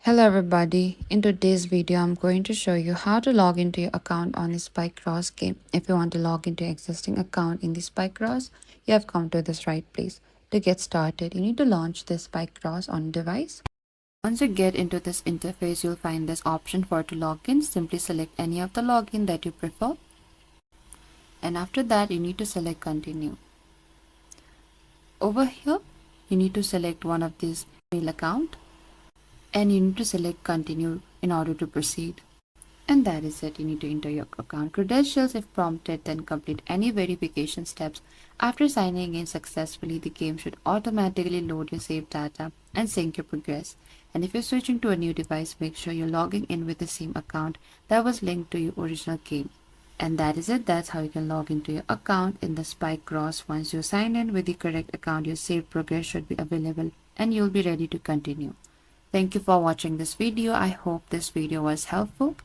Hello everybody, in today's video I'm going to show you how to log into your account on the Spike Cross game. If you want to log into your existing account in the Spike Cross, you have come to this right place. To get started, you need to launch this Spike Cross on a device. Once you get into this interface, you'll find this option for to log in. Simply select any of the login that you prefer. And after that, you need to select continue. Over here, you need to select one of these mail account and you need to select continue in order to proceed. And that is it. You need to enter your account credentials if prompted, then complete any verification steps. After signing in successfully, the game should automatically load your saved data and sync your progress. And if you're switching to a new device, make sure you're logging in with the same account that was linked to your original game. And that is it. That's how you can log into your account in the Spike Cross. Once you sign in with the correct account, your saved progress should be available and you'll be ready to continue. Thank you for watching this video. I hope this video was helpful.